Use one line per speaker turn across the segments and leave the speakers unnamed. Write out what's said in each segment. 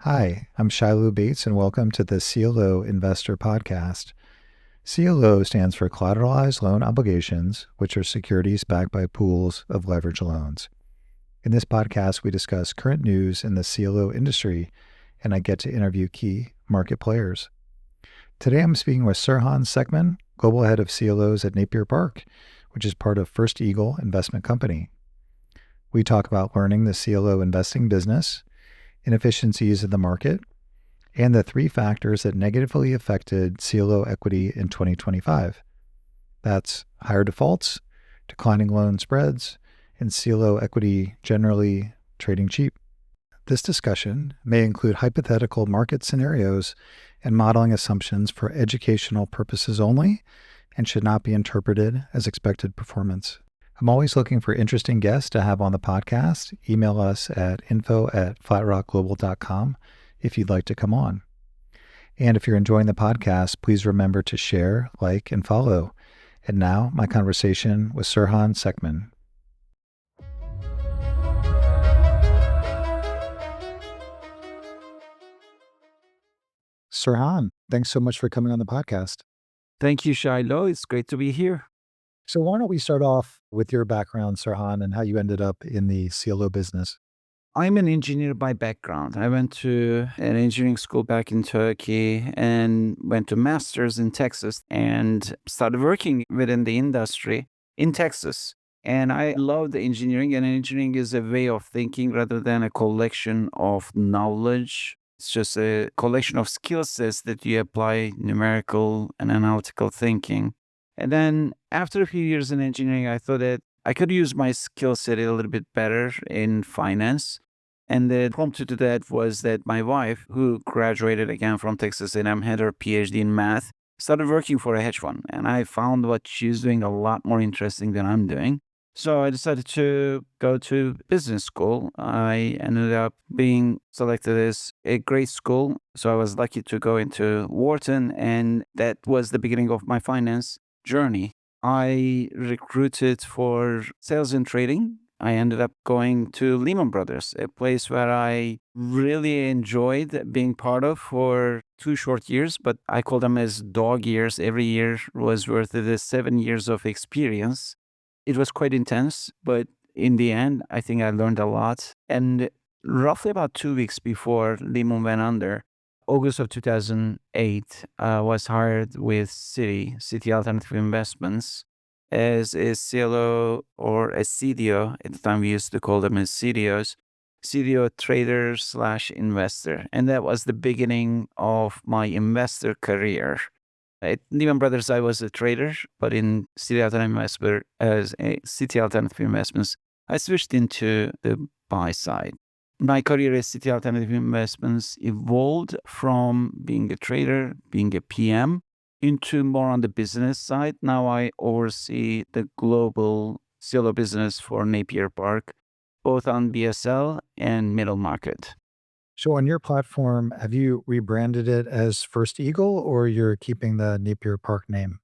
Hi, I'm Shiloh Bates, and welcome to the CLO Investor podcast. CLO stands for Collateralized Loan Obligations, which are securities backed by pools of leveraged loans. In this podcast, we discuss current news in the CLO industry, and I get to interview key market players. Today, I'm speaking with Serhan Secman, Global Head of CLOs at Napier Park, which is part of First Eagle Investment Company. We talk about learning the CLO investing business, inefficiencies in the market, and the three factors that negatively affected CLO equity in 2025. That's higher defaults, declining loan spreads, and CLO equity generally trading cheap. This discussion may include hypothetical market scenarios and modeling assumptions for educational purposes only and should not be interpreted as expected performance. I'm always looking for interesting guests to have on the podcast. Email us at info@flatrockglobal.com if you'd like to come on. And if you're enjoying the podcast, please remember to share, like, and follow. And now, my conversation with Serhan Secman. Serhan, thanks so much for coming on the podcast.
Thank you, Shiloh. It's great to be here.
So why don't we start off with your background, Serhan, and how you ended up in the CLO business?
I'm an engineer by background. I went to an engineering school back in Turkey and went to master's in Texas and started working within the industry in Texas. And I love the engineering, and engineering is a way of thinking rather than a collection of knowledge. It's just a collection of skill sets that you apply numerical and analytical thinking. And then after a few years in engineering, I thought that I could use my skill set a little bit better in finance. And the prompt to that was that my wife, who graduated again from Texas A&M, had her PhD in math, started working for a hedge fund. And I found what she's doing a lot more interesting than I'm doing. So I decided to go to business school. I ended up being selected as a great school. So I was lucky to go into Wharton, and that was the beginning of my finance journey. I recruited for sales and trading. I ended up going to Lehman Brothers, a place where I really enjoyed being part of for 2 short years, but I call them as dog years. Every year was worth the 7 years of experience. It was quite intense, but in the end, I think I learned a lot. And roughly about 2 weeks before Lehman went under, August of 2008, I was hired with Citi Alternative Investments, as a CLO or a CDO. At the time, we used to call them as CDOs, CDO trader slash investor. And that was the beginning of my investor career. At Lehman Brothers, I was a trader, but in Citi Alternative Investments, I switched into the buy side. My career at Citi Alternative Investments evolved from being a trader, being a PM, into more on the business side. Now I oversee the global CLO business for Napier Park, both on BSL and middle market.
So on your platform, have you rebranded it as First Eagle, or you're keeping the Napier Park name?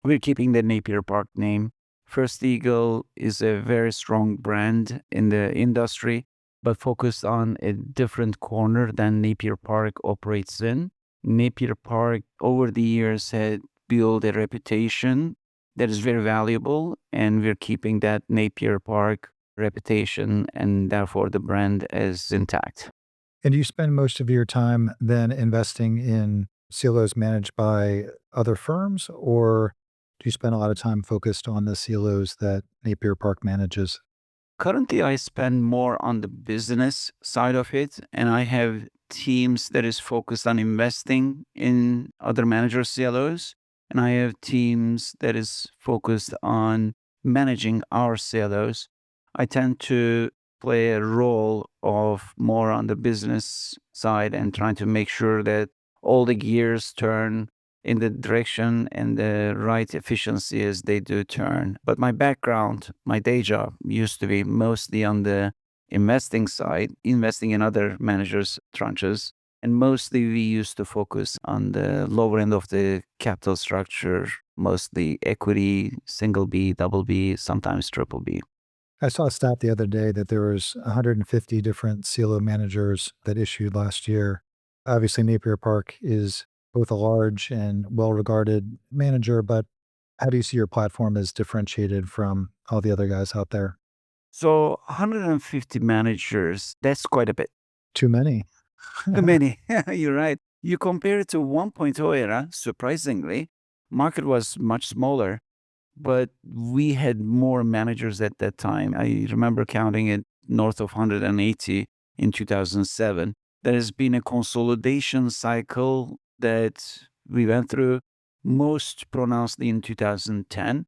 We're keeping the Napier Park name. First Eagle is a very strong brand in the industry, but focused on a different corner than Napier Park operates in. Napier Park, over the years, had built a reputation that is very valuable, and we're keeping that Napier Park reputation, and therefore the brand is intact.
And do you spend most of your time then investing in CLOs managed by other firms, or do you spend a lot of time focused on the CLOs that Napier Park manages?
Currently, I spend more on the business side of it, and I have teams that is focused on investing in other manager CLOs, and I have teams that is focused on managing our CLOs. I tend to play a role of more on the business side and trying to make sure that all the gears turn in the direction and the right efficiency as they do turn. But my background, my day job used to be mostly on the investing side, investing in other managers' tranches. And mostly we used to focus on the lower end of the capital structure, mostly equity, single B, double B, sometimes triple B.
I saw a stat the other day that there was 150 different CLO managers that issued last year. Obviously, Napier Park is both a large and well-regarded manager, but how do you see your platform as differentiated from all the other guys out there?
So 150 managers, that's quite a bit.
Too many.
Too many. You're right. You compare it to 1.0 era, surprisingly, market was much smaller, but we had more managers at that time. I remember counting it north of 180 in 2007. There has been a consolidation cycle that we went through, most pronounced in 2010.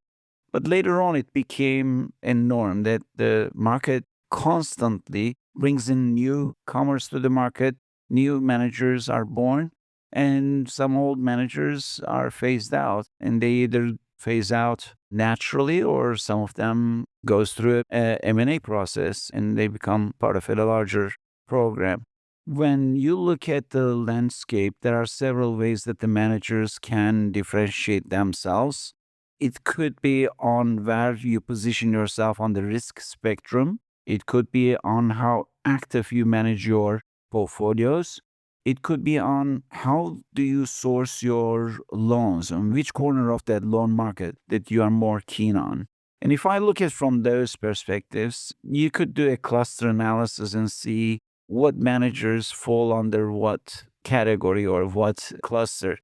But later on, it became a norm that the market constantly brings in newcomers to the market. New managers are born, and some old managers are phased out, and they either phase out naturally or some of them goes through a M&A process and they become part of a larger program. When you look at the landscape, there are several ways that the managers can differentiate themselves. It could be on where you position yourself on the risk spectrum. It could be on how active you manage your portfolios. It could be on how do you source your loans, on which corner of that loan market that you are more keen on. And if I look at from those perspectives, you could do a cluster analysis and see what managers fall under what category or what cluster.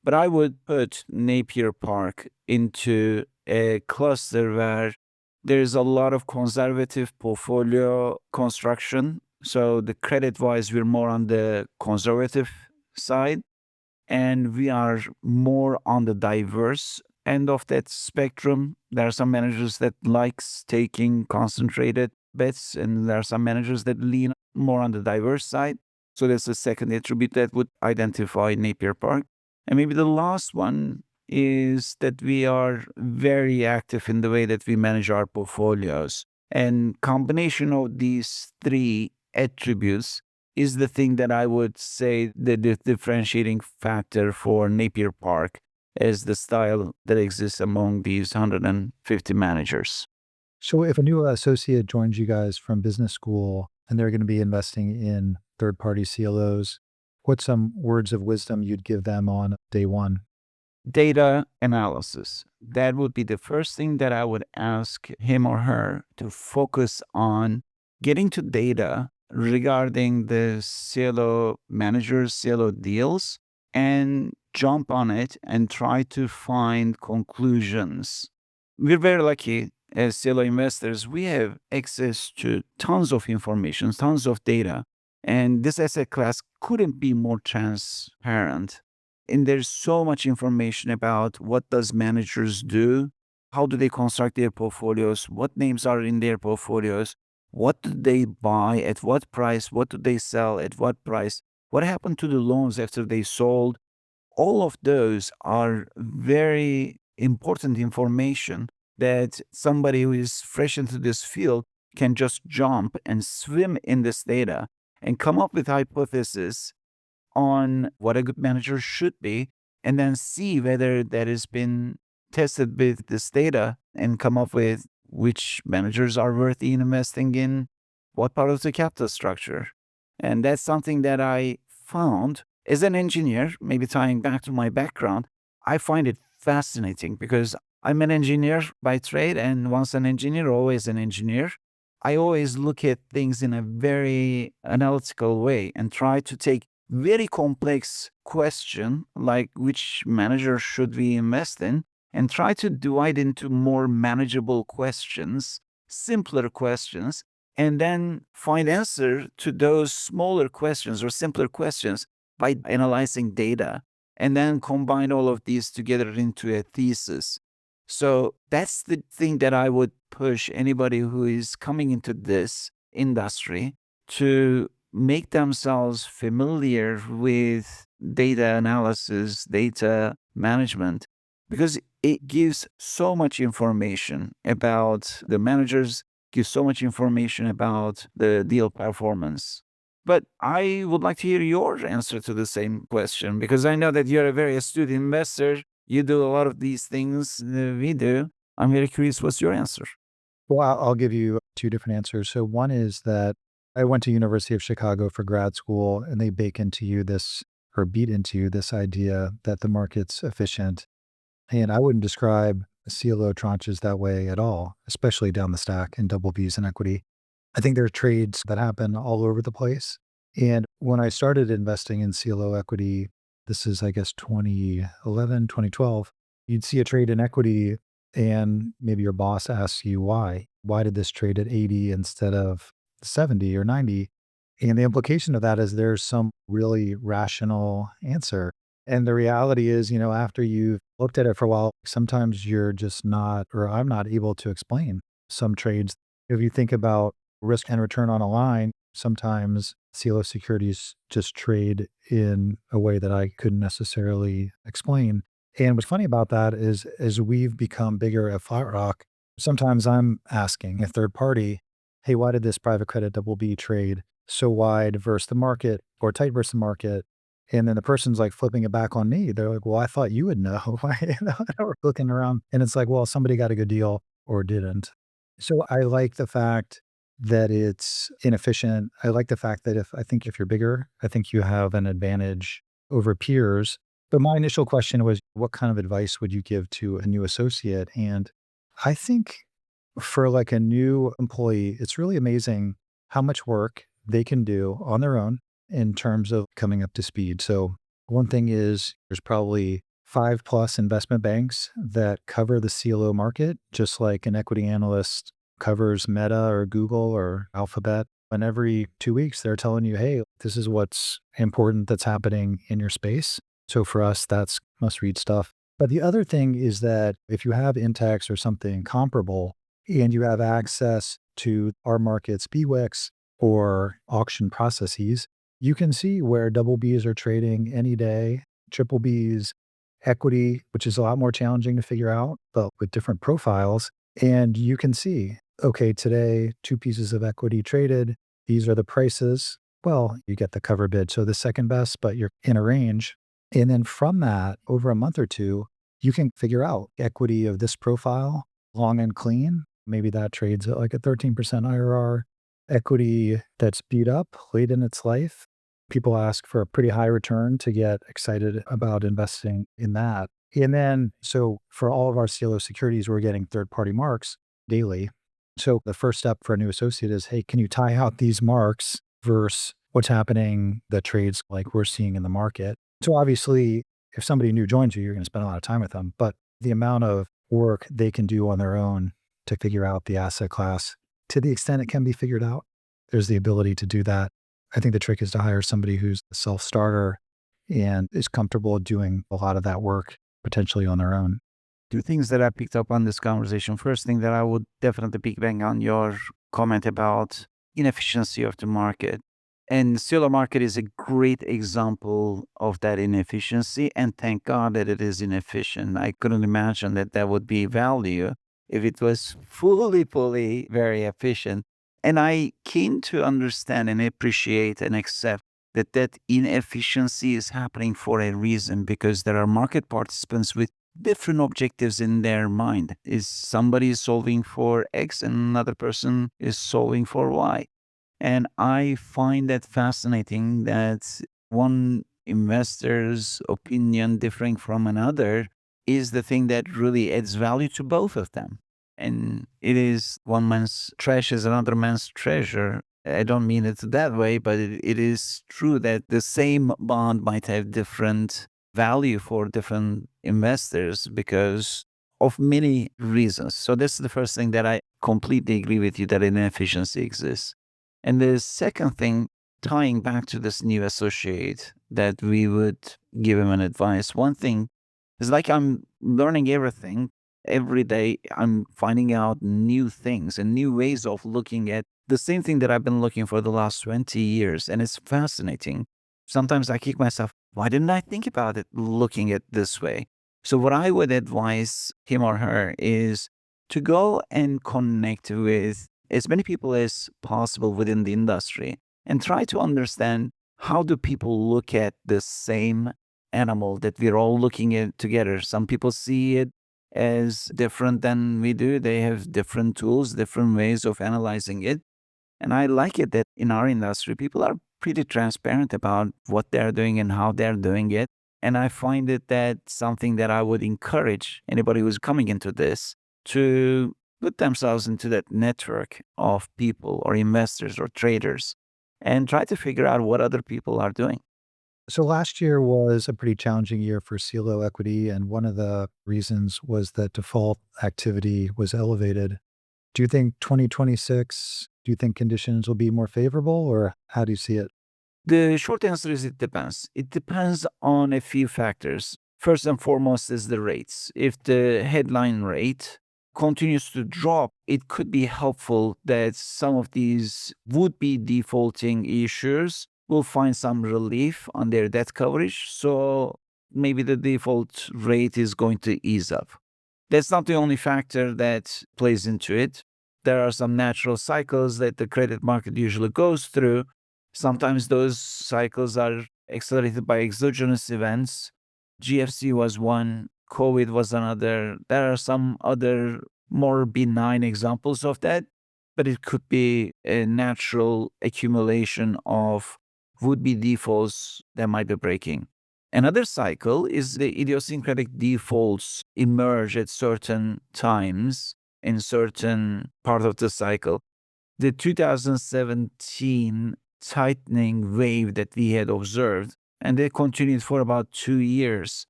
But I would put Napier Park into a cluster where there's a lot of conservative portfolio construction. So the credit wise, we're more on the conservative side and we are more on the diverse end of that spectrum. There are some managers that likes taking concentrated bets, and there are some managers that lean more on the diverse side. So that's the second attribute that would identify Napier Park. And maybe the last one is that we are very active in the way that we manage our portfolios. And combination of these three attributes is the thing that I would say the differentiating factor for Napier Park as the style that exists among these 150 managers.
So if a new associate joins you guys from business school and they're going to be investing in third-party CLOs, what's some words of wisdom you'd give them on day one?
Data analysis. That would be the first thing that I would ask him or her to focus on getting to data regarding the CLO managers, CLO deals, and jump on it and try to find conclusions. We're very lucky as CLO investors. We have access to tons of information, tons of data, and this asset class couldn't be more transparent. And there's so much information about what does managers do, how do they construct their portfolios, what names are in their portfolios, what do they buy, at what price, what do they sell, at what price, what happened to the loans after they sold. All of those are very important information that somebody who is fresh into this field can just jump and swim in this data and come up with hypotheses on what a good manager should be, and then see whether that has been tested with this data and come up with which managers are worthy in investing in what part of the capital structure. And that's something that I found as an engineer, maybe tying back to my background. I find it fascinating because I'm an engineer by trade, and once an engineer, always an engineer. I always look at things in a very analytical way and try to take very complex question like which manager should we invest in and try to divide into more manageable questions, simpler questions, and then find answer to those smaller questions or simpler questions by analyzing data and then combine all of these together into a thesis. So that's the thing that I would push anybody who is coming into this industry to make themselves familiar with data analysis, data management, because it gives so much information about the managers, gives so much information about the deal performance. But I would like to hear your answer to the same question because I know that you're a very astute investor. You do a lot of these things we do. I'm very curious, what's your answer?
Well, I'll give you two different answers. So one is that I went to University of Chicago for grad school, and they bake into you this or beat into you this idea that the market's efficient. And I wouldn't describe CLO tranches that way at all, especially down the stack in double Bs and equity. I think there are trades that happen all over the place. And when I started investing in CLO equity, this is, I guess, 2011, 2012, you'd see a trade in equity and maybe your boss asks you why. Why did this trade at 80 instead of 70 or 90? And the implication of that is there's some really rational answer. And the reality is, after you've looked at it for a while, sometimes you're just not, or I'm not able to explain some trades. If you think about risk and return on a line, sometimes CLO securities just trade in a way that I couldn't necessarily explain. And what's funny about that is as we've become bigger at FlatRock, sometimes I'm asking a third party, hey, why did this private credit double B trade so wide versus the market or tight versus the market? And then the person's like flipping it back on me. They're like, well, I thought you would know. We're looking around and it's like, well, somebody got a good deal or didn't. So I like the fact that it's inefficient. I like the fact that if you're bigger, I think you have an advantage over peers. But my initial question was, what kind of advice would you give to a new associate? And I think for like a new employee, it's really amazing how much work they can do on their own in terms of coming up to speed. So one thing is there's probably 5+ investment banks that cover the CLO market, just like an equity analyst covers Meta or Google or Alphabet. And every 2 weeks, they're telling you, hey, this is what's important that's happening in your space. So for us, that's must read stuff. But the other thing is that if you have Intex or something comparable and you have access to our market's BWICs or auction processes, you can see where double Bs are trading any day, triple Bs, equity, which is a lot more challenging to figure out, but with different profiles. And you can see, okay, today, two pieces of equity traded. These are the prices. Well, you get the cover bid. So the second best, but you're in a range. And then from that, over a month or two, you can figure out equity of this profile, long and clean. Maybe that trades at like a 13% IRR. Equity that's beat up late in its life. People ask for a pretty high return to get excited about investing in that. And then, so for all of our CLO securities, we're getting third party marks daily. So the first step for a new associate is, hey, can you tie out these marks versus what's happening, the trades like we're seeing in the market? So obviously, if somebody new joins you, you're going to spend a lot of time with them, but the amount of work they can do on their own to figure out the asset class, to the extent it can be figured out, there's the ability to do that. I think the trick is to hire somebody who's a self-starter and is comfortable doing a lot of that work potentially on their own.
Two things that I picked up on this conversation. First thing that I would definitely piggyback on your comment about inefficiency of the market. And CLO market is a great example of that inefficiency. And thank God that it is inefficient. I couldn't imagine that that would be value if it was fully very efficient. And I keen to understand and appreciate and accept that that inefficiency is happening for a reason, because there are market participants with different objectives in their mind. Is somebody solving for X and another person is solving for Y. And I find that fascinating that one investor's opinion differing from another is the thing that really adds value to both of them. And it is one man's trash is another man's treasure. I don't mean it that way, but it is true that the same bond might have different value for different investors because of many reasons. So that's the first thing that I completely agree with you, that inefficiency exists. And the second thing, tying back to this new associate, that we would give him an advice. One thing is, like, I'm learning everything every day. I'm finding out new things and new ways of looking at the same thing that I've been looking for the last 20 years. And it's fascinating. Sometimes I kick myself, why didn't I think about it looking at this way? So what I would advise him or her is to go and connect with as many people as possible within the industry and try to understand, how do people look at the same animal that we're all looking at together. Some people see it as different than we do. They have different tools, different ways of analyzing it. And I like it that in our industry, people are pretty transparent about what they're doing and how they're doing it. And I find it that something that I would encourage anybody who's coming into this to put themselves into that network of people or investors or traders and try to figure out what other people are doing.
So last year was a pretty challenging year for CLO equity, and one of the reasons was that default activity was elevated. Do you think 2026, do you think conditions will be more favorable, or how do you see it?
The short answer is it depends. It depends on a few factors. First and foremost is the rates. If the headline rate continues to drop, it could be helpful that some of these would be defaulting issuers will find some relief on their debt coverage. So maybe the default rate is going to ease up. That's not the only factor that plays into it. There are some natural cycles that the credit market usually goes through. Sometimes those cycles are accelerated by exogenous events. GFC was one, COVID was another. There are some other more benign examples of that, but it could be a natural accumulation of would be defaults that might be breaking. Another cycle is the idiosyncratic defaults emerge at certain times in certain part of the cycle. The 2017 tightening wave that we had observed, and they continued for about 2 years,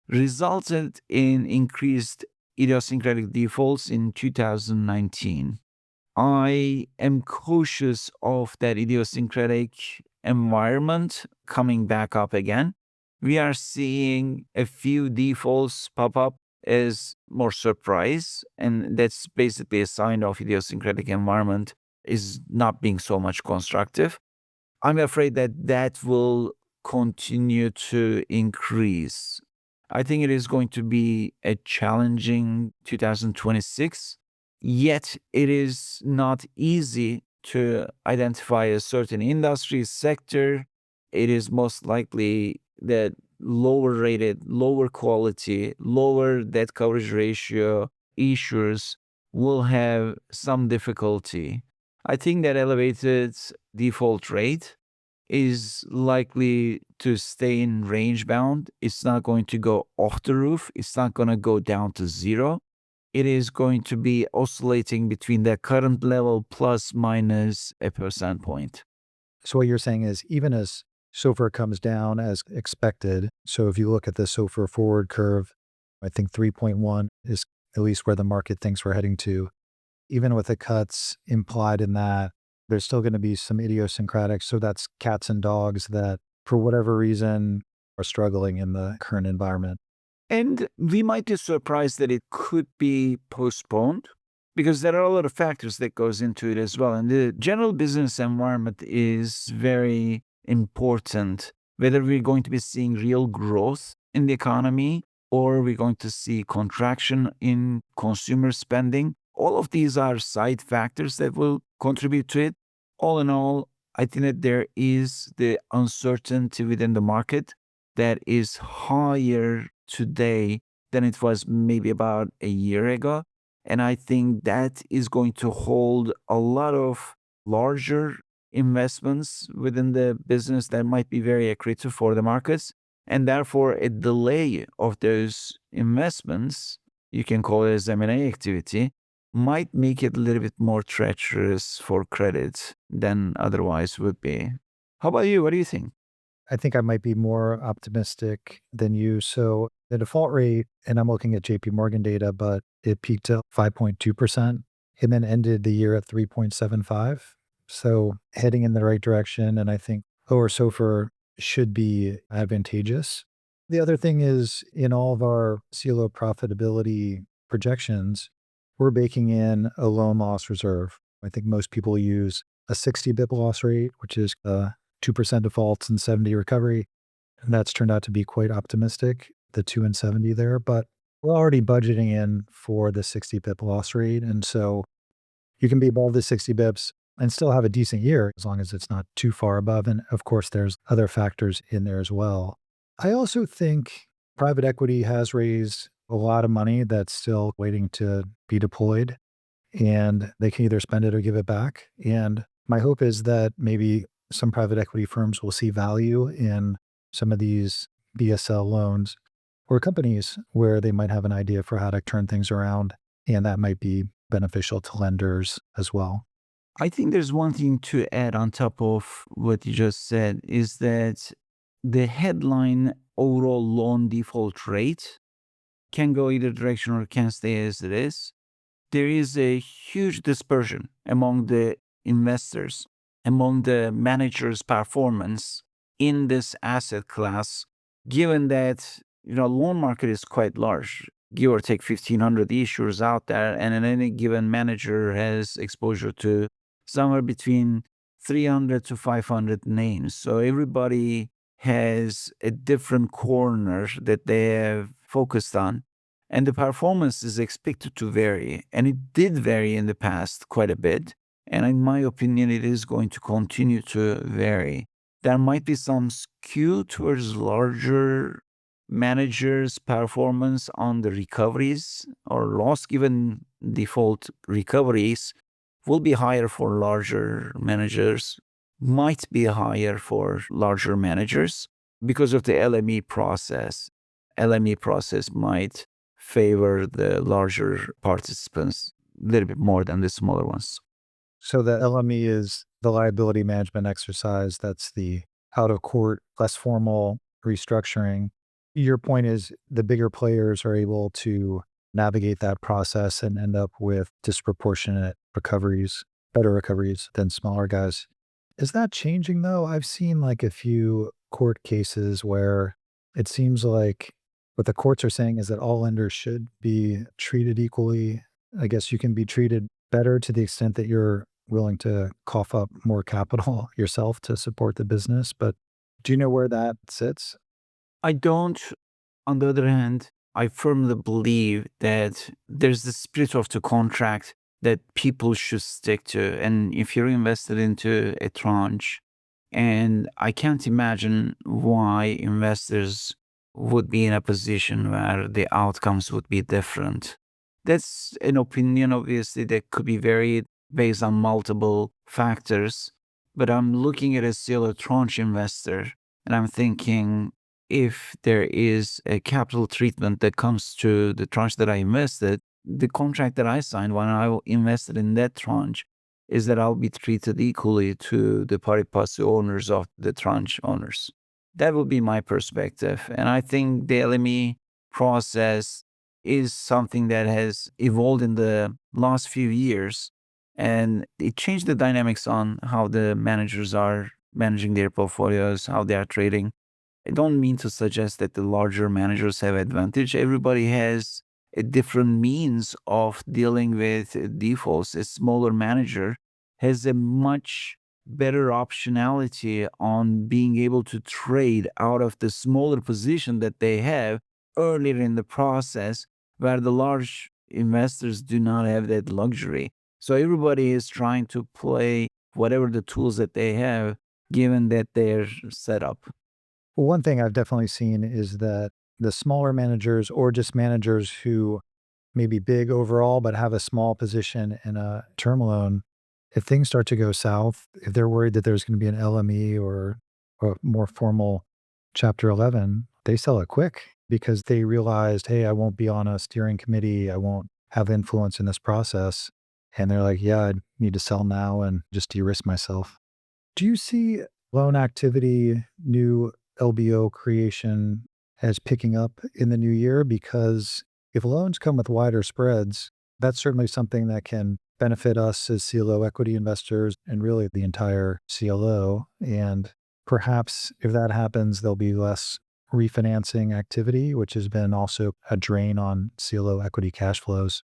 resulted in increased idiosyncratic defaults in 2019. I am cautious of that idiosyncratic environment coming back up again. We are seeing a few defaults pop up as more surprise, and that's basically a sign of idiosyncratic environment is not being so much constructive. I'm afraid that that will continue to increase. I think it is going to be a challenging 2026, yet it is not easy to identify a certain industry sector. It is most likely that lower rated, lower quality, lower debt coverage ratio issuers will have some difficulty. I think that elevated default rate is likely to stay in range bound. It's not going to go off the roof. It's not going to go down to zero. It is going to be oscillating between the current level plus minus a percent point.
So what you're saying is even as SOFR comes down as expected, so if you look at the SOFR forward curve, I think 3.1 is at least where the market thinks we're heading to. Even with the cuts implied in that, there's still going to be some idiosyncratic. So that's cats and dogs that, for whatever reason, are struggling in the current environment.
And we might be surprised that it could be postponed because there are a lot of factors that goes into it as well. And the general business environment is very important, whether we're going to be seeing real growth in the economy or we're going to see contraction in consumer spending. All of these are side factors that will contribute to it. All in all, I think that there is the uncertainty within the market that is higher today than it was maybe about a year ago. And I think that is going to hold a lot of larger investments within the business that might be very accretive for the markets. And therefore, a delay of those investments, you can call it as M&A activity, might make it a little bit more treacherous for credit than otherwise would be. How about you? What do you think?
I think I might be more optimistic than you. So the default rate, and I'm looking at JP Morgan data, but it peaked at 5.2% and then ended the year at 3.75. So heading in the right direction. And I think lower SOFR should be advantageous. The other thing is in all of our CLO profitability projections, we're baking in a loan loss reserve. I think most people use a 60 bip loss rate, which is 2% defaults and 70 recovery. And that's turned out to be quite optimistic, the 2 and 70 there. But we're already budgeting in for the 60 bip loss rate. And so you can be above the 60 bips and still have a decent year as long as it's not too far above. And of course, there's other factors in there as well. I also think private equity has raised a lot of money that's still waiting to be deployed, and they can either spend it or give it back. And my hope is that maybe some private equity firms will see value in some of these BSL loans or companies where they might have an idea for how to turn things around. And that might be beneficial to lenders as well.
I think there's one thing to add on top of what you just said is that the headline overall loan default rate can go either direction or can stay as it is. There is a huge dispersion among the investors, among the managers' performance in this asset class, given that loan market is quite large, give or take 1,500 issuers out there, and any given manager has exposure to somewhere between 300 to 500 names. So everybody has a different corner that they have focused on, and the performance is expected to vary. And it did vary in the past quite a bit. And in my opinion, it is going to continue to vary. There might be some skew towards larger managers' performance on the recoveries or loss given default recoveries will be higher for larger managers, might be higher for larger managers because of the LME process. LME process might favor the larger participants a little bit more than the smaller ones.
So the LME is the liability management exercise. That's the out of court, less formal restructuring. Your point is the bigger players are able to navigate that process and end up with disproportionate recoveries, better recoveries than smaller guys. Is that changing though? I've seen like a few court cases where it seems like what the courts are saying is that all lenders should be treated equally. I guess you can be treated better to the extent that you're willing to cough up more capital yourself to support the business. But do you know where that sits?
I don't. On the other hand, I firmly believe that there's the spirit of the contract that people should stick to. And if you're invested into a tranche, and I can't imagine why investors would be in a position where the outcomes would be different. That's an opinion, obviously, that could be varied based on multiple factors. But I'm looking at a CLO tranche investor and I'm thinking, if there is a capital treatment that comes to the tranche that I invested, the contract that I signed when I invested in that tranche is that I'll be treated equally to the pari passu owners of the tranche owners. That would be my perspective. And I think the LME process is something that has evolved in the last few years, and it changed the dynamics on how the managers are managing their portfolios, how they are trading. I don't mean to suggest that the larger managers have advantage. Everybody has a different means of dealing with defaults. A smaller manager has a much better optionality on being able to trade out of the smaller position that they have earlier in the process, where the large investors do not have that luxury. So everybody is trying to play whatever the tools that they have, given that they're set up.
Well, one thing I've definitely seen is that the smaller managers or just managers who may be big overall but have a small position in a term loan, if things start to go south, if they're worried that there's going to be an LME or a more formal Chapter 11, they sell it quick because they realized, hey, I won't be on a steering committee. I won't have influence in this process. And they're like, yeah, I need to sell now and just de risk myself. Do you see loan activity, new LBO creation as picking up in the new year? Because if loans come with wider spreads, that's certainly something that can benefit us as CLO equity investors and really the entire CLO. And perhaps if that happens, there'll be less refinancing activity, which has been also a drain on CLO equity cash flows.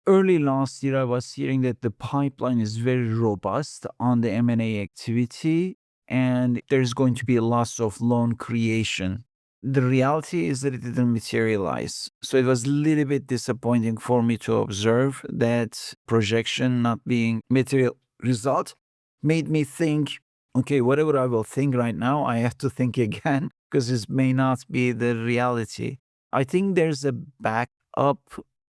Early last year, I was hearing that the pipeline is very robust on the M&A activity, and there's going to be a loss of loan creation. The reality is that it didn't materialize. So it was a little bit disappointing for me to observe that projection not being material result. Made me think, okay, whatever I will think right now, I have to think again because this may not be the reality. I think there's a back up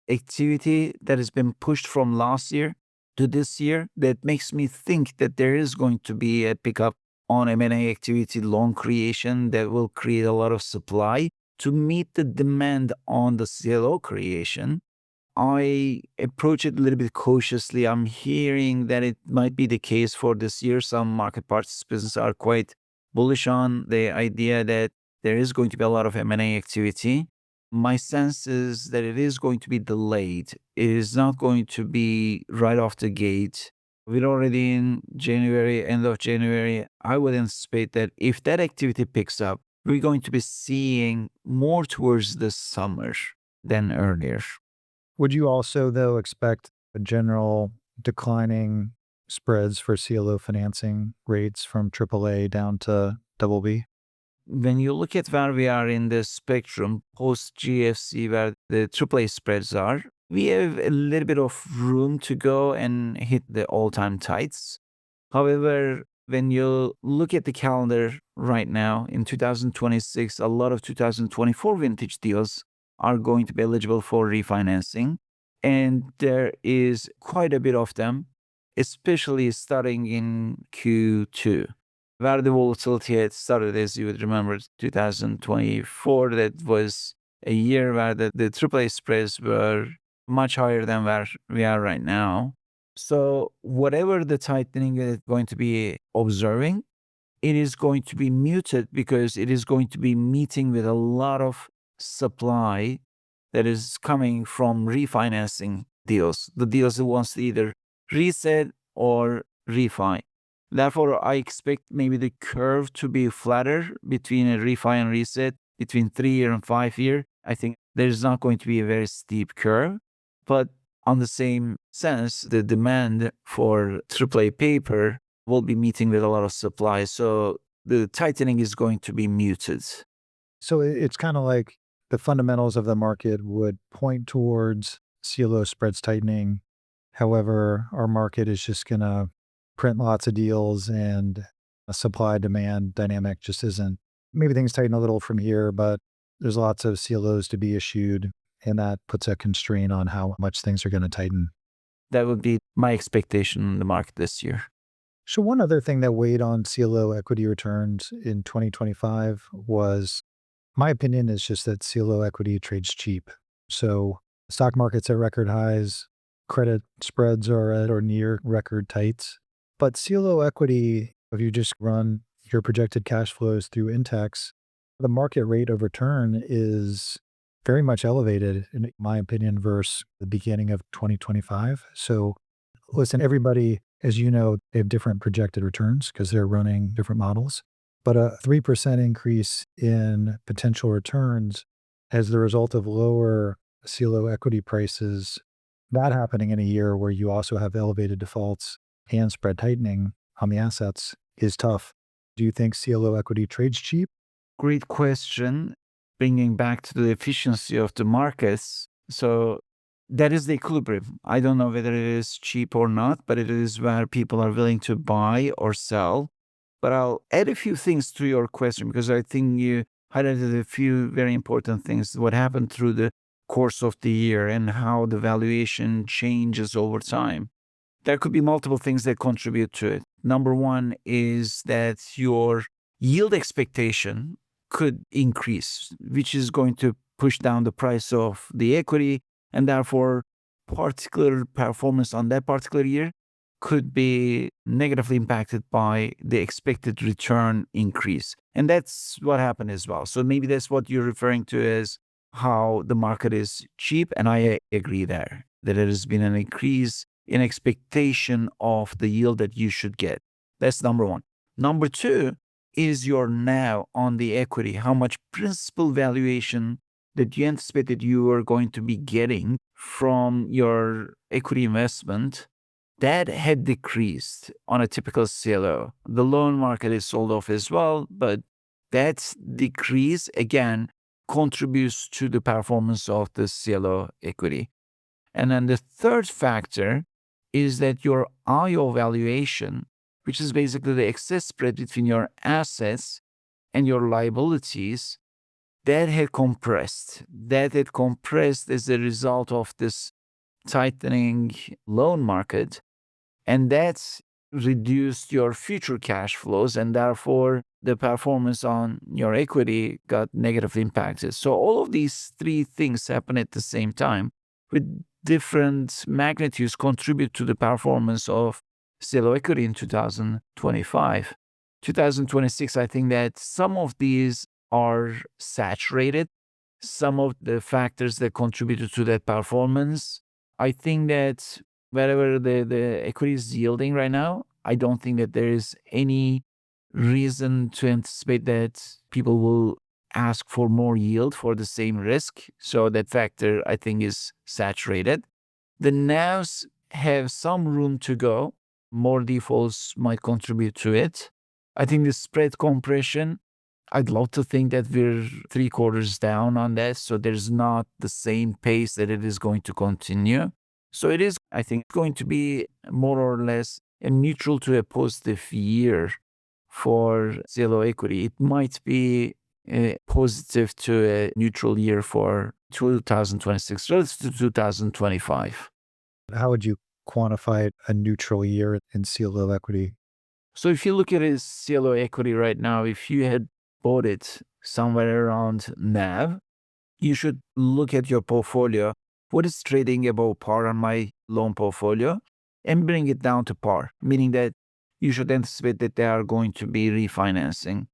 activity that has been pushed from last year to this year that makes me think that there is going to be a pickup on M&A activity, loan creation that will create a lot of supply to meet the demand on the CLO creation. I approach it a little bit cautiously. I'm hearing that it might be the case for this year. Some market participants are quite bullish on the idea that there is going to be a lot of M&A activity. My sense is that it is going to be delayed. It is not going to be right off the gate. We're already in January, end of January. I would anticipate that if that activity picks up, we're going to be seeing more towards the summer than earlier.
Would you also, though, expect a general declining spreads for CLO financing rates from AAA down to BB?
When you look at where we are in the spectrum post GFC, where the AAA spreads are, we have a little bit of room to go and hit the all-time tights. However, when you look at the calendar right now in 2026, a lot of 2024 vintage deals are going to be eligible for refinancing. And there is quite a bit of them, especially starting in Q2, where the volatility had started, as you would remember, 2024. That was a year where the AAA spreads were much higher than where we are right now. So whatever the tightening is going to be observing, it is going to be muted because it is going to be meeting with a lot of supply that is coming from refinancing deals, the deals that wants to either reset or refi. Therefore, I expect maybe the curve to be flatter between a refi and reset, between 3-year and 5-year. I think there's not going to be a very steep curve, but on the same sense, the demand for AAA paper will be meeting with a lot of supply. So the tightening is going to be muted.
So it's kind of like the fundamentals of the market would point towards CLO spreads tightening. However, our market is just going to print lots of deals and a supply demand dynamic just isn't. Maybe things tighten a little from here, but there's lots of CLOs to be issued, and that puts a constraint on how much things are going to tighten.
That would be my expectation in the market this year.
So one other thing that weighed on CLO equity returns in 2025 was, my opinion is just that CLO equity trades cheap. So stock market's at record highs, credit spreads are at or near record tights. But CLO equity, if you just run your projected cash flows through Intex, the market rate of return is very much elevated, in my opinion, versus the beginning of 2025. So listen, everybody, as you know, they have different projected returns because they're running different models. But a 3% increase in potential returns as the result of lower CLO equity prices, that happening in a year where you also have elevated defaults and spread tightening on the assets is tough. Do you think CLO equity trades cheap?
Great question. Bringing back to the efficiency of the markets. So that is the equilibrium. I don't know whether it is cheap or not, but it is where people are willing to buy or sell. But I'll add a few things to your question because I think you highlighted a few very important things. What happened through the course of the year and how the valuation changes over time. There could be multiple things that contribute to it. Number one is that your yield expectation could increase, which is going to push down the price of the equity, and therefore particular performance on that particular year could be negatively impacted by the expected return increase. And that's what happened as well. So maybe that's what you're referring to as how the market is cheap. And I agree there that there has been an increase in expectation of the yield that you should get. That's number one. Number two is your now on the equity, how much principal valuation that you anticipated you are going to be getting from your equity investment. That had decreased on a typical CLO. The loan market is sold off as well, but that decrease, again, contributes to the performance of the CLO equity. And then the third factor is that your IO valuation, which is basically the excess spread between your assets and your liabilities, that had compressed. That had compressed as a result of this tightening loan market, and that's reduced your future cash flows, and therefore the performance on your equity got negatively impacted. So all of these three things happen at the same time with different magnitudes contribute to the performance of CLO equity in 2025. 2026, I think that some of these are saturated. Some of the factors that contributed to that performance, I think that wherever the equity is yielding right now, I don't think that there is any reason to anticipate that people will ask for more yield for the same risk. So that factor, I think, is saturated. The NAVs have some room to go. More defaults might contribute to it. I think the spread compression, I'd love to think that we're 3/4 down on that. So there's not the same pace that it is going to continue. So it is, I think, going to be more or less a neutral to a positive year for CLO equity. It might be a positive to a neutral year for 2026 relative to 2025.
How would you quantify a neutral year in CLO equity?
So if you look at a CLO equity right now, if you had bought it somewhere around NAV, you should look at your portfolio. What is trading above par on my loan portfolio and bring it down to par, meaning that you should anticipate that they are going to be refinancing.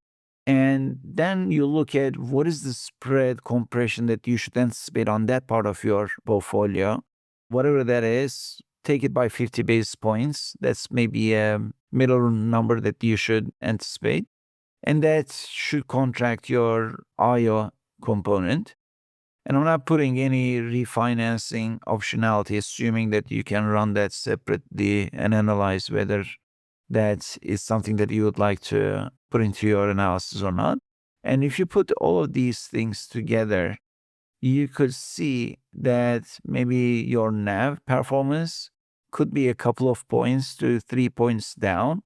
And then you look at what is the spread compression that you should anticipate on that part of your portfolio. Whatever that is, take it by 50 basis points. That's maybe a middle number that you should anticipate. And that should contract your IO component. And I'm not putting any refinancing optionality, assuming that you can run that separately and analyze whether that is something that you would like to put into your analysis or not. And if you put all of these things together, you could see that maybe your NAV performance could be a couple of points to 3 points down,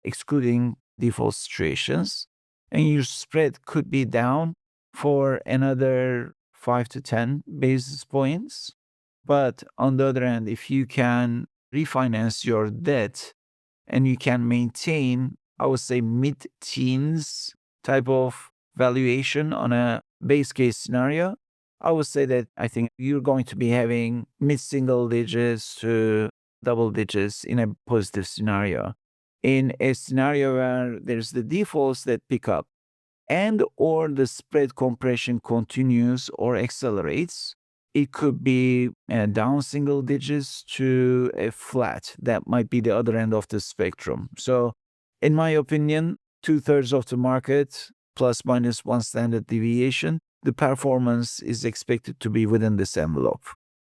excluding default situations. And your spread could be down for another 5 to 10 basis points. But on the other hand, if you can refinance your debt and you can maintain, I would say, mid-teens type of valuation on a base case scenario, I would say that I think you're going to be having mid-single digits to double digits in a positive scenario. In a scenario where there's the defaults that pick up and or the spread compression continues or accelerates, it could be down single digits to a flat. That might be the other end of the spectrum. So in my opinion, 2/3 of the market plus minus one standard deviation, the performance is expected to be within this envelope.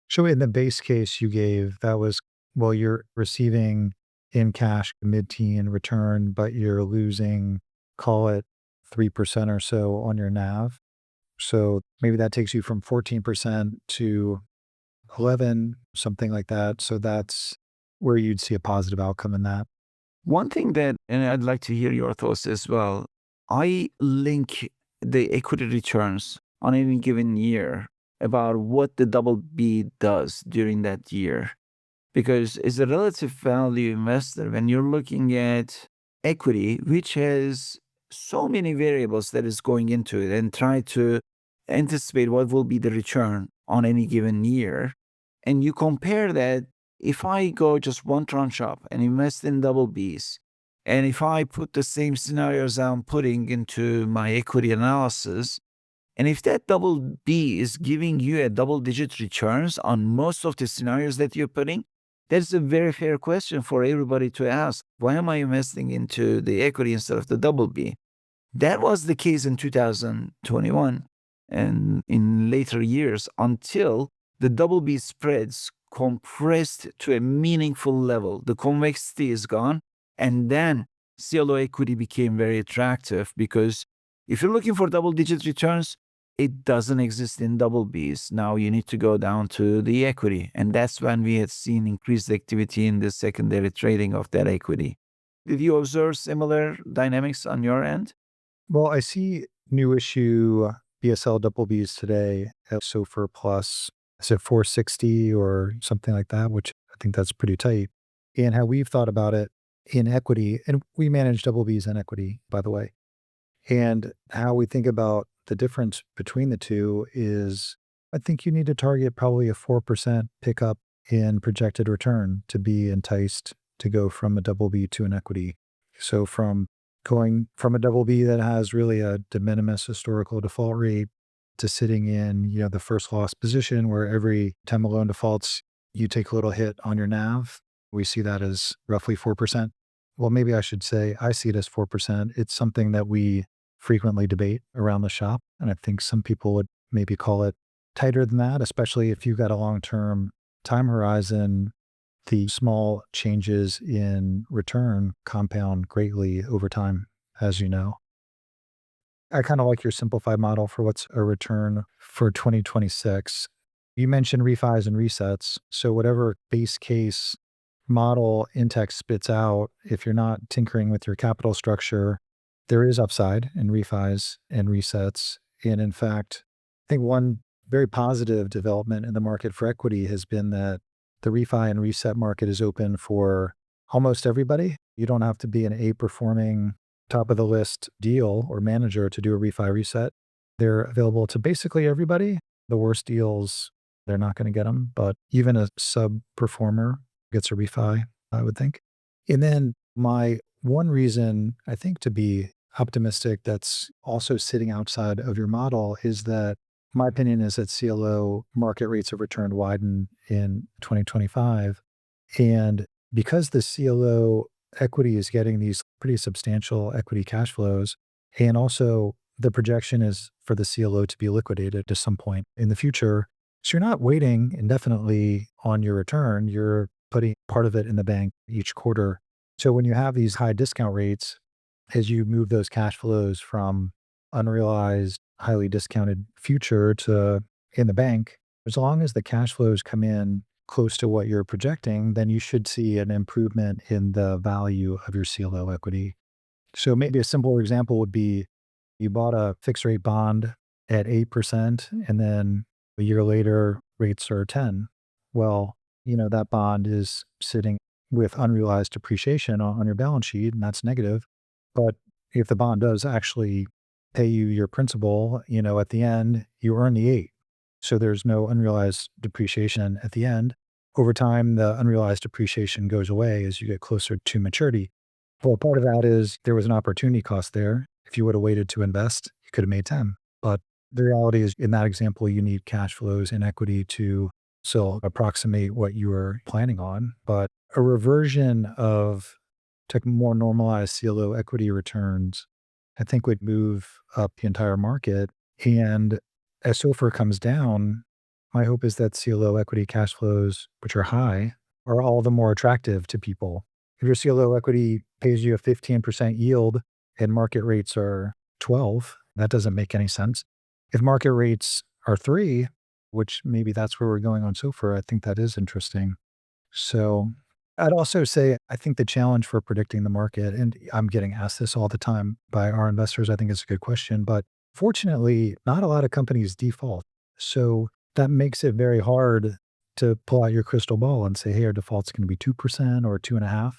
So in the base case you gave, that was, well, you're receiving in cash mid-teen return, but you're losing, call it 3% or so on your NAV. So maybe that takes you from 14% to 11, something like that. So that's where you'd see a positive outcome in that.
One thing that, and I'd like to hear your thoughts as well, I link the equity returns on any given year about what the double B does during that year. Because as a relative value investor, when you're looking at equity, which has so many variables that is going into it, and try to anticipate what will be the return on any given year, and you compare that, if I go just one tranche up and invest in double Bs, and if I put the same scenarios I'm putting into my equity analysis, and if that double B is giving you a double digit returns on most of the scenarios that you're putting, that's a very fair question for everybody to ask. Why am I investing into the equity instead of the double B? That was the case in 2021 and in later years until the double B spreads compressed to a meaningful level. The convexity is gone. And then CLO equity became very attractive because if you're looking for double digit returns, it doesn't exist in double Bs. Now you need to go down to the equity. And that's when we had seen increased activity in the secondary trading of that equity. Did you observe similar dynamics on your end?
Well, I see new issue BSL double Bs today at SOFR plus, is it 460 or something like that, which I think that's pretty tight. And how we've thought about it in equity, and we manage double Bs in equity, by the way. And how we think about the difference between the two is I think you need to target probably a 4% pickup in projected return to be enticed to go from a double B to an equity. So from going from a double B that has really a de minimis historical default rate to sitting in, the first loss position where every time a loan defaults, you take a little hit on your NAV. We see that as roughly 4%. Well, maybe I should say I see it as 4%. It's something that we frequently debate around the shop. And I think some people would maybe call it tighter than that, especially if you've got a long-term time horizon. The small changes in return compound greatly over time, as you know. I kind of like your simplified model for what's a return for 2026. You mentioned refis and resets. So whatever base case model Intex spits out, if you're not tinkering with your capital structure, there is upside in refis and resets. And in fact, I think one very positive development in the market for equity has been that the refi and reset market is open for almost everybody. You don't have to be an A performing top of the list deal or manager to do a refi reset. They're available to basically everybody. The worst deals, they're not going to get them, but even a sub performer gets a refi, I would think. And then my one reason I think to be optimistic that's also sitting outside of your model is that my opinion is that CLO market rates of return widen in 2025. And because the CLO equity is getting these pretty substantial equity cash flows, and also the projection is for the CLO to be liquidated at some point in the future. So you're not waiting indefinitely on your return. You're putting part of it in the bank each quarter. So when you have these high discount rates, as you move those cash flows from unrealized, highly discounted future to in the bank, as long as the cash flows come in close to what you're projecting, then you should see an improvement in the value of your CLO equity. So maybe a simple example would be you bought a fixed rate bond at 8%, and then a year later rates are 10. Well, that bond is sitting with unrealized appreciation on your balance sheet, and that's negative. But if the bond does actually pay you your principal, at the end, you earn the 8. So there's no unrealized depreciation at the end. Over time, the unrealized depreciation goes away as you get closer to maturity. Well, part of that is there was an opportunity cost there. If you would have waited to invest, you could have made 10. But the reality is, in that example, you need cash flows and equity to still approximate what you were planning on. But a reversion of to more normalized CLO equity returns, I think would move up the entire market. And as SOFR comes down, my hope is that CLO equity cash flows, which are high, are all the more attractive to people. If your CLO equity pays you a 15% yield and market rates are 12, that doesn't make any sense. If market rates are 3, which maybe that's where we're going on SOFR, I think that is interesting. So I'd also say I think the challenge for predicting the market, and I'm getting asked this all the time by our investors, I think it's a good question, but fortunately, not a lot of companies default. So that makes it very hard to pull out your crystal ball and say, hey, our default's going to be 2% or 2.5.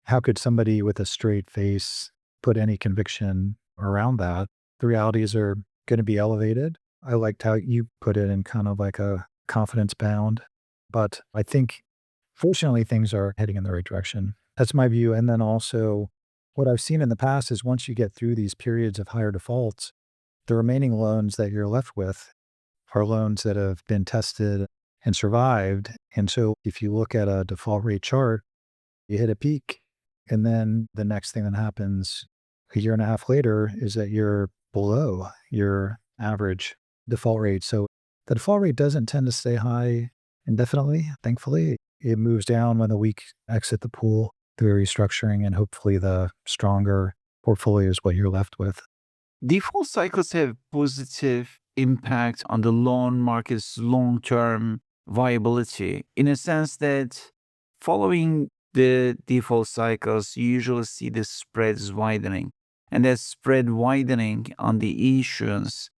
How could somebody with a straight face put any conviction around that? The realities are going to be elevated. I liked how you put it in kind of like a confidence bound, but I think fortunately things are heading in the right direction. That's my view. And then also what I've seen in the past is once you get through these periods of higher defaults, the remaining loans that you're left with are loans that have been tested and survived. And so if you look at a default rate chart, you hit a peak, and then the next thing that happens a year and a half later is that you're below your average default rate. So the default rate doesn't tend to stay high indefinitely, thankfully. It moves down when the weak exit the pool through restructuring, and hopefully the stronger portfolio is what you're left with.
Default cycles have positive impact on the loan market's long-term viability in a sense that following the default cycles, you usually see the spreads widening. And that spread widening on the issuance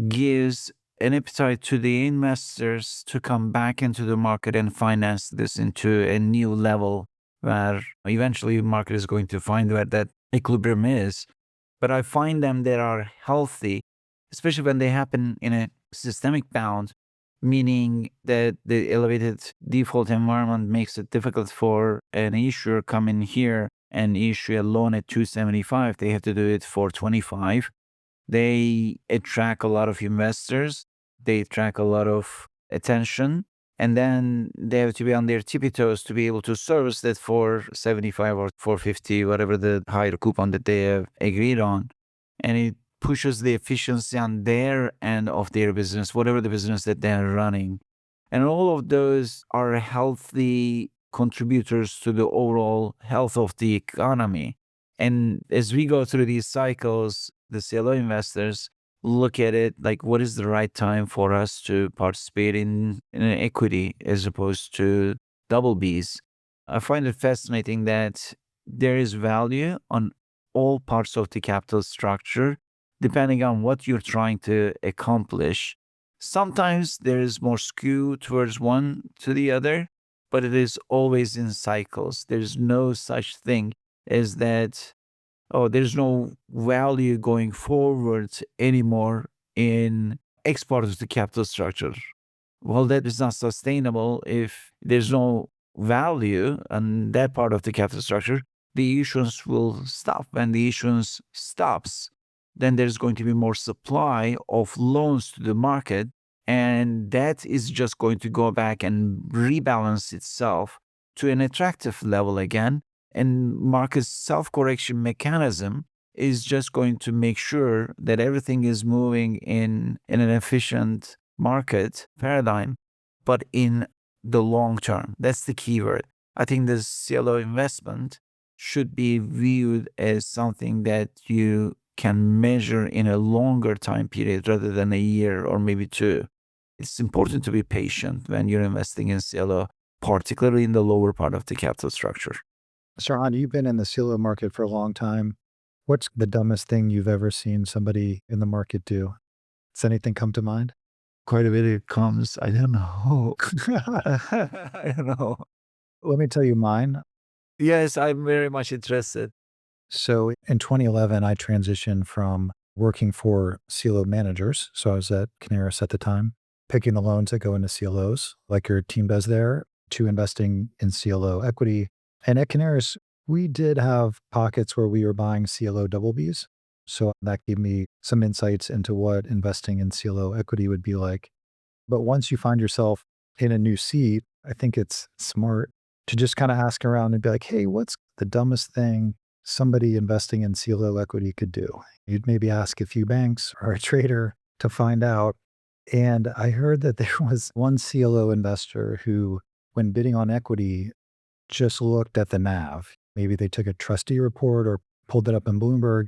gives an appetite to the investors to come back into the market and finance this into a new level where eventually the market is going to find where that equilibrium is. But I find them that are healthy, especially when they happen in a systemic bound, meaning that the elevated default environment makes it difficult for an issuer come in here and issue a loan at 275. They have to do it for 25. They attract a lot of investors. They attract a lot of attention. And then they have to be on their tippy toes to be able to service that for 75 or 450, whatever the higher coupon that they have agreed on. And it pushes the efficiency on their end of their business, whatever the business that they're running. And all of those are healthy contributors to the overall health of the economy. And as we go through these cycles, the CLO investors look at it like, what is the right time for us to participate in an equity as opposed to double Bs? I find it fascinating that there is value on all parts of the capital structure, depending on what you're trying to accomplish. Sometimes there is more skew towards one to the other, but it is always in cycles. There's no such thing as that, oh, there's no value going forward anymore in X part of the capital structure. Well, that is not sustainable if there's no value on that part of the capital structure. The issuance will stop. When the issuance stops, then there's going to be more supply of loans to the market. And that is just going to go back and rebalance itself to an attractive level again. And market self-correction mechanism is just going to make sure that everything is moving in an efficient market paradigm, but in the long term. That's the key word. I think this CLO investment should be viewed as something that you can measure in a longer time period rather than a year or maybe two. It's important to be patient when you're investing in CLO, particularly in the lower part of the capital structure.
Serhan, you've been in the CLO market for a long time. What's the dumbest thing you've ever seen somebody in the market do? Does anything come to mind?
Quite a bit it comes. I don't know. I don't know.
Let me tell you mine.
Yes, I'm very much interested.
So in 2011, I transitioned from working for CLO managers. So I was at Canaris at the time, picking the loans that go into CLOs, like your team does there, to investing in CLO equity. And at Canaris, we did have pockets where we were buying CLO double Bs. So that gave me some insights into what investing in CLO equity would be like. But once you find yourself in a new seat, I think it's smart to just kind of ask around and be like, hey, what's the dumbest thing somebody investing in CLO equity could do? You'd maybe ask a few banks or a trader to find out. And I heard that there was one CLO investor who, when bidding on equity, just looked at the NAV. Maybe they took a trustee report or pulled it up in Bloomberg.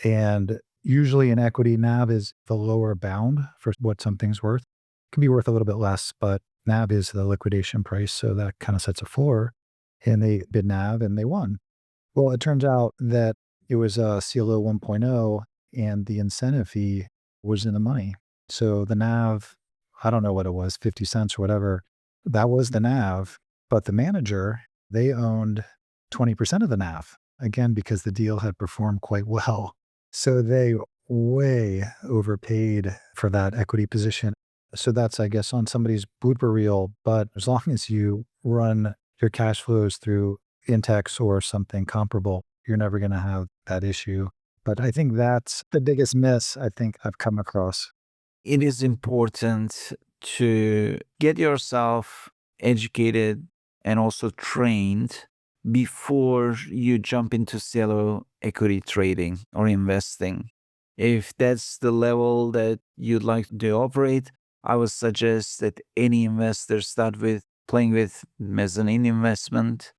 And usually in equity, NAV is the lower bound for what something's worth. It can be worth a little bit less, but NAV is the liquidation price. So that kind of sets a floor. And they bid NAV and they won. Well, it turns out that it was a CLO 1.0 and the incentive fee was in the money. So the NAV, I don't know what it was, 50 cents or whatever, that was the NAV. But the manager, they owned 20% of the NAV, again, because the deal had performed quite well. So they way overpaid for that equity position. So that's, I guess, on somebody's blooper reel. But as long as you run your cash flows through Intex or something comparable, you're never going to have that issue. But I think that's the biggest miss I think I've come across.
It is important to get yourself educated and also trained before you jump into CLO equity trading or investing. If that's the level that you'd like to operate, I would suggest that any investor start with playing with mezzanine investment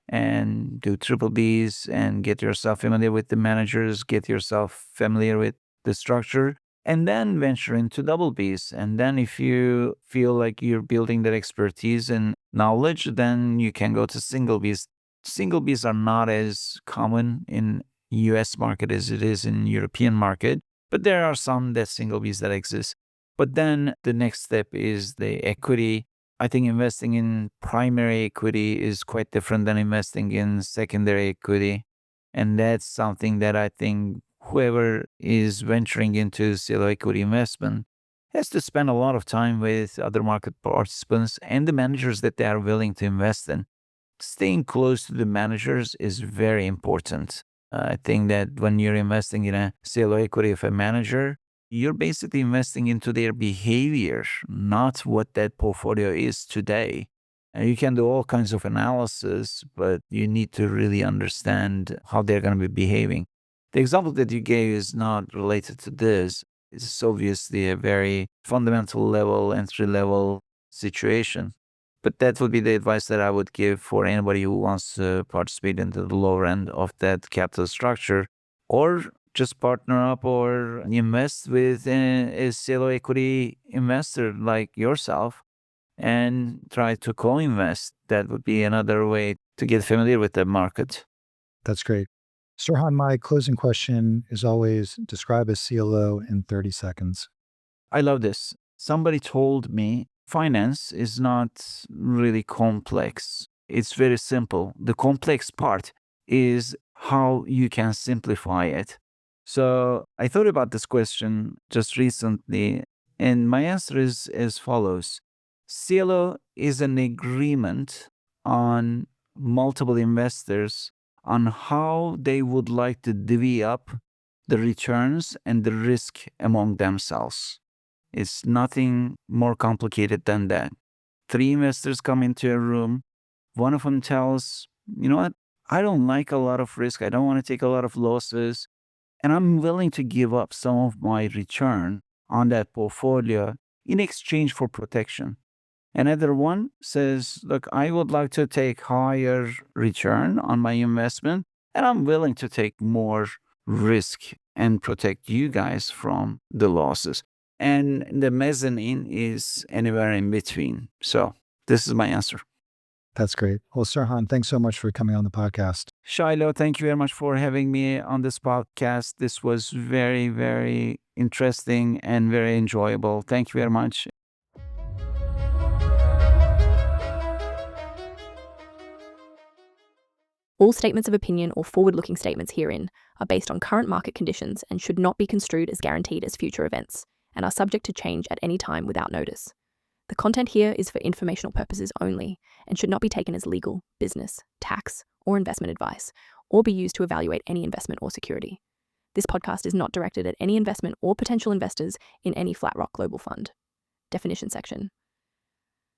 and do triple Bs and get yourself familiar with the managers, get yourself familiar with the structure, and then venture into double Bs. And then if you feel like you're building that expertise and knowledge, then you can go to single Bs. Single Bs are not as common in US market as it is in European market. But there are some debt single Bs that exist. But then the next step is the equity. I think investing in primary equity is quite different than investing in secondary equity. And that's something that I think whoever is venturing into CLO equity investment has to spend a lot of time with other market participants and the managers that they are willing to invest in. Staying close to the managers is very important. I think that when you're investing in a CLO equity of a manager, you're basically investing into their behavior, not what that portfolio is today. And you can do all kinds of analysis, but you need to really understand how they're going to be behaving. The example that you gave is not related to this. It's obviously a very fundamental level, entry level situation. But that would be the advice that I would give for anybody who wants to participate in the lower end of that capital structure, or just partner up or invest with a CLO equity investor like yourself and try to co-invest. That would be another way to get familiar with the market.
That's great. Serhan, my closing question is always describe a CLO in 30 seconds.
I love this. Somebody told me finance is not really complex. It's very simple. The complex part is how you can simplify it. So I thought about this question just recently, and my answer is as follows. CLO is an agreement on multiple investors on how they would like to divvy up the returns and the risk among themselves. It's nothing more complicated than that. Three investors come into a room. One of them tells, you know what? I don't like a lot of risk. I don't want to take a lot of losses. And I'm willing to give up some of my return on that portfolio in exchange for protection. Another one says, look, I would like to take higher return on my investment, and I'm willing to take more risk and protect you guys from the losses. And the mezzanine is anywhere in between. So this is my answer.
That's great. Well, Serhan, thanks so much for coming on the podcast.
Shiloh, thank you very much for having me on this podcast. This was very, very interesting and very enjoyable. Thank you very much.
All statements of opinion or forward-looking statements herein are based on current market conditions and should not be construed as guaranteed as future events, and are subject to change at any time without notice. The content here is for informational purposes only and should not be taken as legal, business, tax, or investment advice, or be used to evaluate any investment or security. This podcast is not directed at any investment or potential investors in any Flatrock Global Fund. Definition section.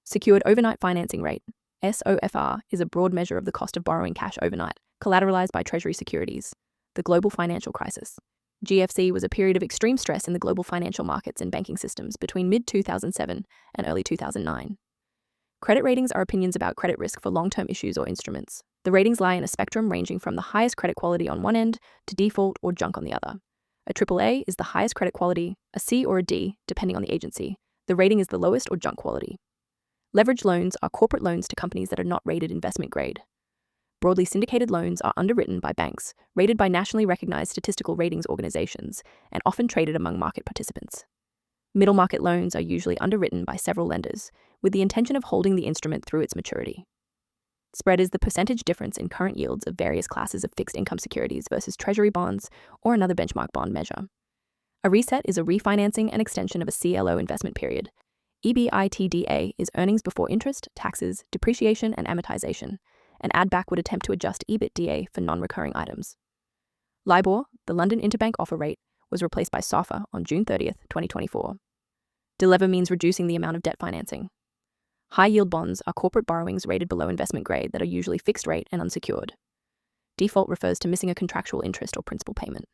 Secured Overnight Financing Rate, SOFR, is a broad measure of the cost of borrowing cash overnight, collateralized by Treasury securities. The global financial crisis. GFC was a period of extreme stress in the global financial markets and banking systems between mid-2007 and early 2009. Credit ratings are opinions about credit risk for long-term issues or instruments. The ratings lie in a spectrum ranging from the highest credit quality on one end to default or junk on the other. A AAA is the highest credit quality, a C or a D, depending on the agency. The rating is the lowest or junk quality. Leveraged loans are corporate loans to companies that are not rated investment grade. Broadly syndicated loans are underwritten by banks, rated by nationally recognized statistical ratings organizations, and often traded among market participants. Middle market loans are usually underwritten by several lenders, with the intention of holding the instrument through its maturity. Spread is the percentage difference in current yields of various classes of fixed income securities versus treasury bonds or another benchmark bond measure. A reset is a refinancing and extension of a CLO investment period. EBITDA is earnings before interest, taxes, depreciation, and amortization. An add-back would attempt to adjust EBITDA for non-recurring items. LIBOR, the London Interbank Offer Rate, was replaced by SOFR on June 30th, 2024. Delever means reducing the amount of debt financing. High-yield bonds are corporate borrowings rated below investment grade that are usually fixed rate and unsecured. Default refers to missing a contractual interest or principal payment.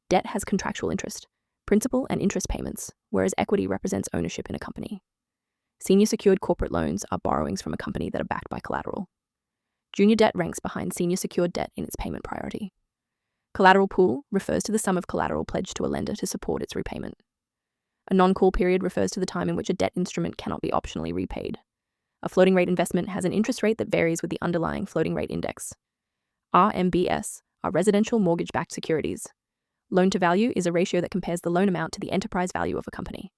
Debt has contractual interest, principal and interest payments, whereas equity represents ownership in a company. Senior secured corporate loans are borrowings from a company that are backed by collateral. Junior debt ranks behind senior secured debt in its payment priority. Collateral pool refers to the sum of collateral pledged to a lender to support its repayment. A non-call period refers to the time in which a debt instrument cannot be optionally repaid. A floating rate investment has an interest rate that varies with the underlying floating rate index. RMBS are residential mortgage-backed securities. Loan to value is a ratio that compares the loan amount to the enterprise value of a company.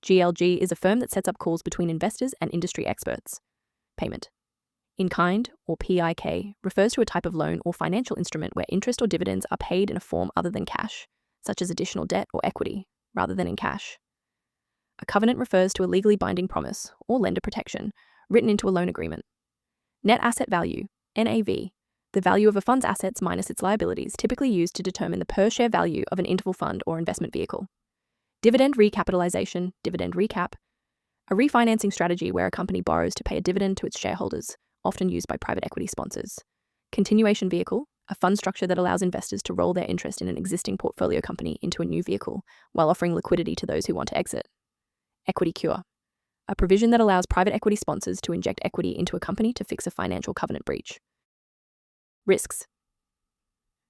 GLG is a firm that sets up calls between investors and industry experts. Payment. In kind, or PIK, refers to a type of loan or financial instrument where interest or dividends are paid in a form other than cash, such as additional debt or equity, rather than in cash. A covenant refers to a legally binding promise, or lender protection, written into a loan agreement. Net asset value, NAV, the value of a fund's assets minus its liabilities, typically used to determine the per-share value of an interval fund or investment vehicle. Dividend recapitalization, dividend recap, a refinancing strategy where a company borrows to pay a dividend to its shareholders, often used by private equity sponsors. Continuation vehicle, a fund structure that allows investors to roll their interest in an existing portfolio company into a new vehicle, while offering liquidity to those who want to exit. Equity cure, a provision that allows private equity sponsors to inject equity into a company to fix a financial covenant breach. Risks.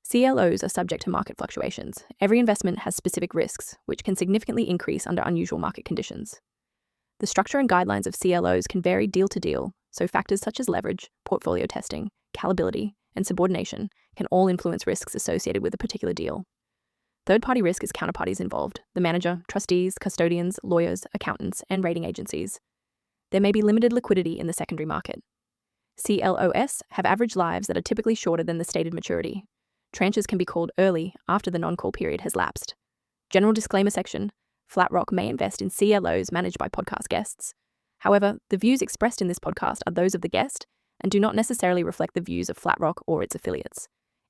CLOs are subject to market fluctuations. Every investment has specific risks, which can significantly increase under unusual market conditions. The structure and guidelines of CLOs can vary deal to deal, so factors such as leverage, portfolio testing, callability, and subordination can all influence risks associated with a particular deal. Third-party risk is counterparties involved: the manager, trustees, custodians, lawyers, accountants, and rating agencies. There may be limited liquidity in the secondary market. CLOs have average lives that are typically shorter than the stated maturity. Tranches can be called early after the non-call period has lapsed. General disclaimer section: FlatRock may invest in CLOs managed by podcast guests. However, the views expressed in this podcast are those of the guest and do not necessarily reflect the views of FlatRock or its affiliates.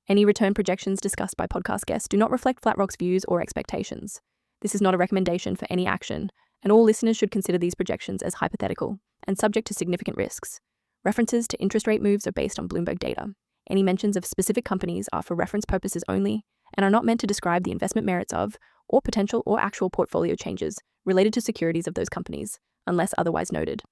Any return projections discussed by podcast guests do not reflect FlatRock's views or expectations. This is not a recommendation for any action, and all listeners should consider these projections as hypothetical and subject to significant risks. References to interest rate moves are based on Bloomberg data. Any mentions of specific companies are for reference purposes only and are not meant to describe the investment merits of, or potential or actual portfolio changes related to securities of those companies, unless otherwise noted.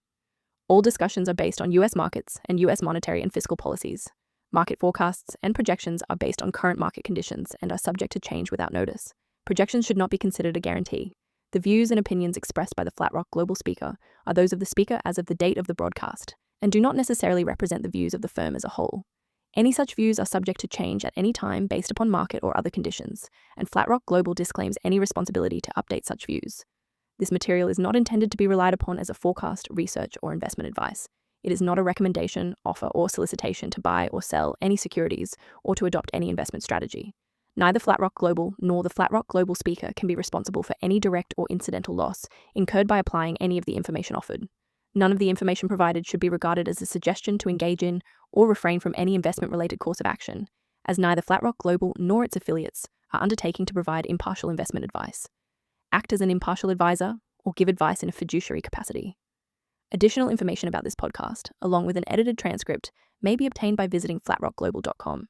All discussions are based on U.S. markets and U.S. monetary and fiscal policies. Market forecasts and projections are based on current market conditions and are subject to change without notice. Projections should not be considered a guarantee. The views and opinions expressed by the FlatRock Global speaker are those of the speaker as of the date of the broadcast, and do not necessarily represent the views of the firm as a whole. Any such views are subject to change at any time based upon market or other conditions, and FlatRock Global disclaims any responsibility to update such views. This material is not intended to be relied upon as a forecast, research, or investment advice. It is not a recommendation, offer, or solicitation to buy or sell any securities or to adopt any investment strategy. Neither FlatRock Global nor the FlatRock Global speaker can be responsible for any direct or incidental loss incurred by applying any of the information offered. None of the information provided should be regarded as a suggestion to engage in or refrain from any investment-related course of action, as neither FlatRock Global nor its affiliates are undertaking to provide impartial investment advice, act as an impartial advisor, or give advice in a fiduciary capacity. Additional information about this podcast, along with an edited transcript, may be obtained by visiting flatrockglobal.com.